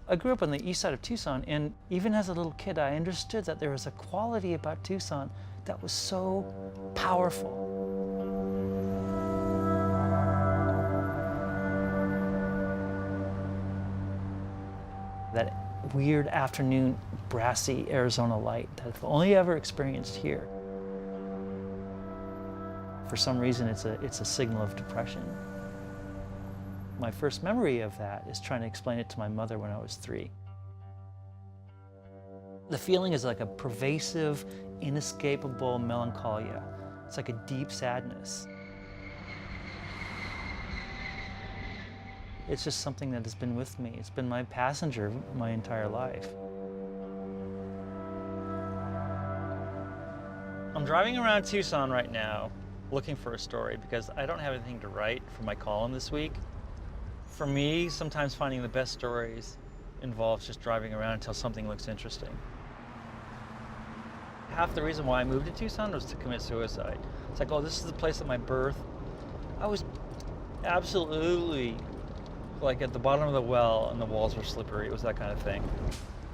I grew up on the east side of Tucson, and even as a little kid, I understood that there was a quality about Tucson that was so powerful. That weird afternoon brassy Arizona light that I've only ever experienced here. For some reason, it's a signal of depression. My first memory of that is trying to explain it to my mother when I was 3. The feeling is like a pervasive, inescapable melancholia. It's like a deep sadness. It's just something that has been with me. It's been my passenger my entire life. I'm driving around Tucson right now looking for a story because I don't have anything to write for my column this week. For me, sometimes finding the best stories involves just driving around until something looks interesting. Half the reason why I moved to Tucson was to commit suicide. It's like, oh, this is the place of my birth. I was absolutely like at the bottom of the well and the walls were slippery. It was that kind of thing.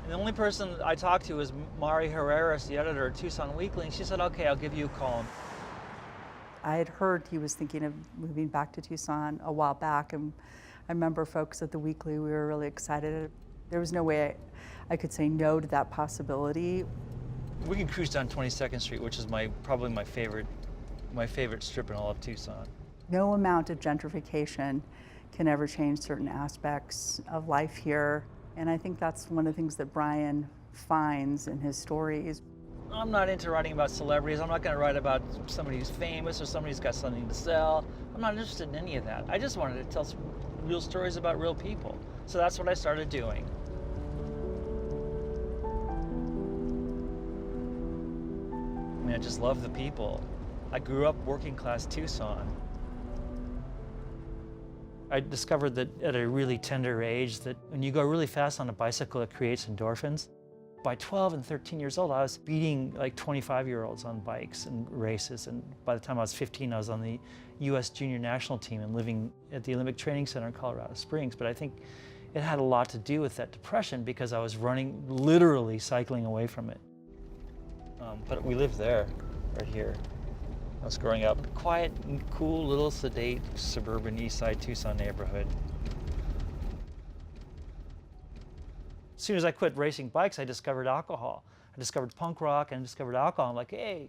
And the only person I talked to was Mari Herreras, the editor of Tucson Weekly, and she said, okay, I'll give you a column. I had heard he was thinking of moving back to Tucson a while back, and I remember folks at the Weekly, we were really excited. There was no way I could say no to that possibility. We can cruise down 22nd Street, which is probably my favorite strip in all of Tucson. No amount of gentrification can ever change certain aspects of life here. And I think that's one of the things that Brian finds in his stories. I'm not into writing about celebrities. I'm not going to write about somebody who's famous or somebody who's got something to sell. I'm not interested in any of that. I just wanted to tell some real stories about real people. So that's what I started doing. I mean, I just love the people. I grew up working class Tucson. I discovered that at a really tender age that when you go really fast on a bicycle, it creates endorphins. By 12 and 13 years old, I was beating like 25-year-olds on bikes and races. And by the time I was 15, I was on the U.S. junior national team and living at the Olympic Training Center in Colorado Springs. But I think it had a lot to do with that depression because I was running, literally cycling away from it. But we lived there, right here. I was growing up. Quiet, cool, little sedate, suburban East Side Tucson neighborhood. As soon as I quit racing bikes, I discovered alcohol. I discovered punk rock and discovered alcohol. I'm like, hey,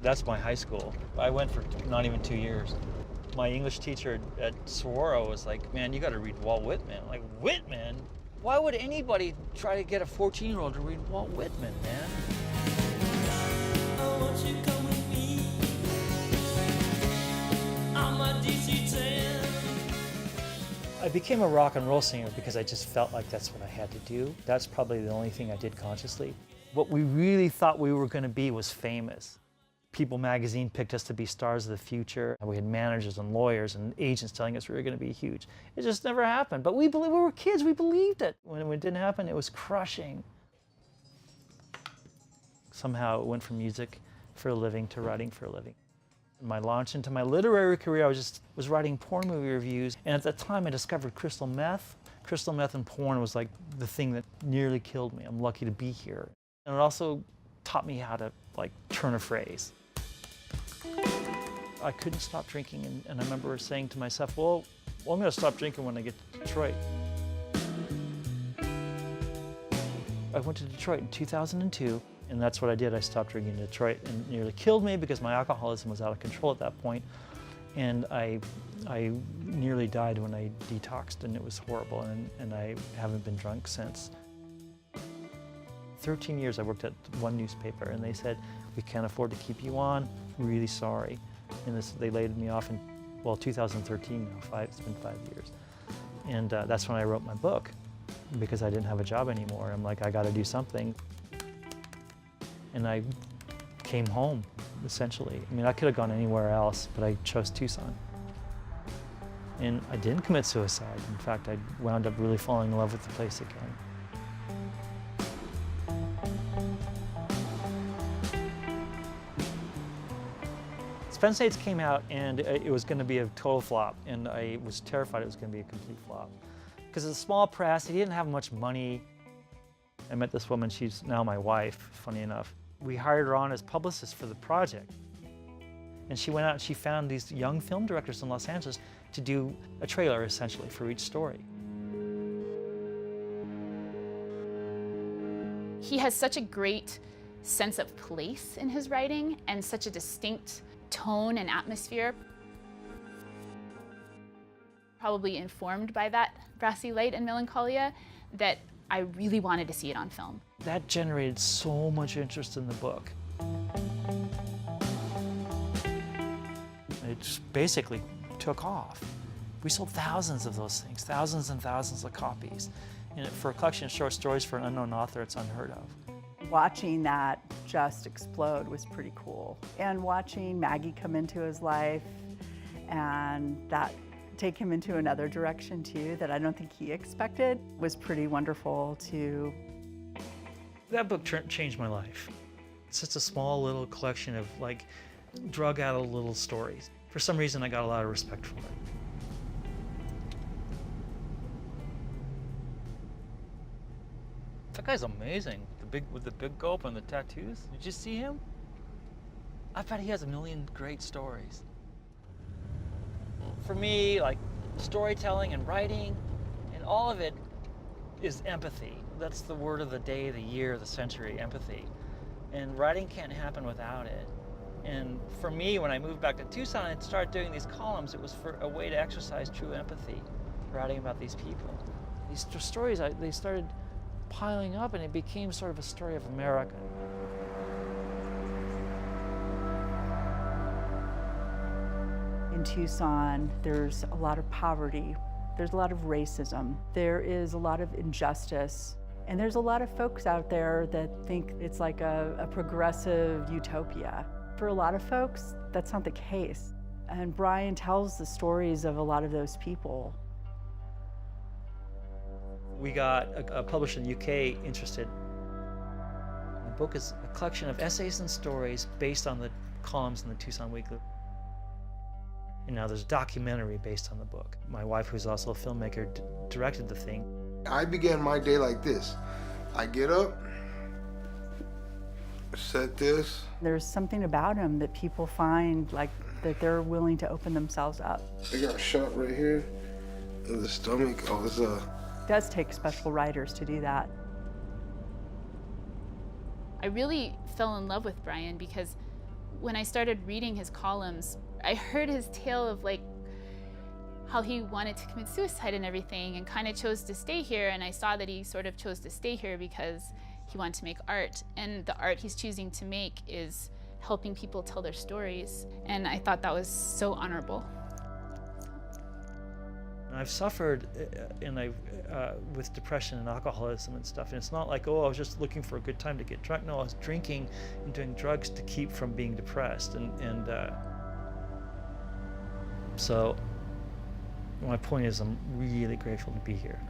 that's my high school. I went for not even 2 years. My English teacher at Saguaro was like, man, you got to read Walt Whitman. I'm like, Whitman? Why would anybody try to get a 14-year-old to read Walt Whitman, man? Oh, won't you come with me? I'm a DC-10. I became a rock and roll singer because I just felt like that's what I had to do. That's probably the only thing I did consciously. What we really thought we were going to be was famous. People magazine picked us to be stars of the future. We had managers and lawyers and agents telling us we were going to be huge. It just never happened. But we were kids, we believed it. When it didn't happen, it was crushing. Somehow it went from music for a living to writing for a living. My launch into my literary career, I was writing porn movie reviews, and at that time I discovered crystal meth. Crystal meth and porn was like the thing that nearly killed me. I'm lucky to be here. And it also taught me how to like turn a phrase. I couldn't stop drinking, and I remember saying to myself, well, I'm gonna stop drinking when I get to Detroit. I went to Detroit in 2002. And that's what I did. I stopped drinking in Detroit, and it nearly killed me because my alcoholism was out of control at that point. And I nearly died when I detoxed, and it was horrible, and I haven't been drunk since. 13 years I worked at one newspaper, and they said, we can't afford to keep you on, really sorry. And they laid me off in, well, 2013 now, it's been 5 years. And that's when I wrote my book, because I didn't have a job anymore. I'm like, I gotta do something. And I came home, essentially. I mean, I could have gone anywhere else, but I chose Tucson. And I didn't commit suicide. In fact, I wound up really falling in love with the place again. Spence Aids came out, and it was going to be a total flop, and I was terrified it was going to be a complete flop. Because because it's a small press. He didn't have much money. I met this woman, she's now my wife, funny enough. We hired her on as publicist for the project. And she went out and she found these young film directors in Los Angeles to do a trailer, essentially, for each story. He has such a great sense of place in his writing and such a distinct tone and atmosphere. Probably informed by that brassy light and melancholia, that I really wanted to see it on film. That generated so much interest in the book. It just basically took off. We sold thousands of those things, thousands and thousands of copies. And for a collection of short stories for an unknown author, it's unheard of. Watching that just explode was pretty cool. And watching Maggie come into his life and that take him into another direction too that I don't think he expected was pretty wonderful too. That book changed my life. It's just a small little collection of like drug out of little stories. For some reason, I got a lot of respect for it. That guy's amazing. With the big gulp and the tattoos. Did you see him? I bet he has a million great stories. For me, like storytelling and writing, and all of it is empathy. That's the word of the day, the year, the century, empathy. And writing can't happen without it. And for me, when I moved back to Tucson and started doing these columns, it was for a way to exercise true empathy, writing about these people. These stories, they started piling up, and it became sort of a story of America. In Tucson, there's a lot of poverty. There's a lot of racism. There is a lot of injustice. And there's a lot of folks out there that think it's like a progressive utopia. For a lot of folks, that's not the case. And Brian tells the stories of a lot of those people. We got a publisher in the UK interested. The book is a collection of essays and stories based on the columns in the Tucson Weekly. And now there's a documentary based on the book. My wife, who's also a filmmaker, directed the thing. I began my day like this. I get up, set this. There's something about him that people find like that they're willing to open themselves up. I got a shot right here in the stomach. Oh, it's It does take special writers to do that. I really fell in love with Brian because when I started reading his columns, I heard his tale of like how he wanted to commit suicide and everything and kind of chose to stay here, and I saw that he sort of chose to stay here because he wanted to make art, and the art he's choosing to make is helping people tell their stories, and I thought that was so honorable. I've suffered with depression and alcoholism and stuff, and it's not like, oh, I was just looking for a good time to get drunk. No, I was drinking and doing drugs to keep from being depressed, so my point is I'm really grateful to be here.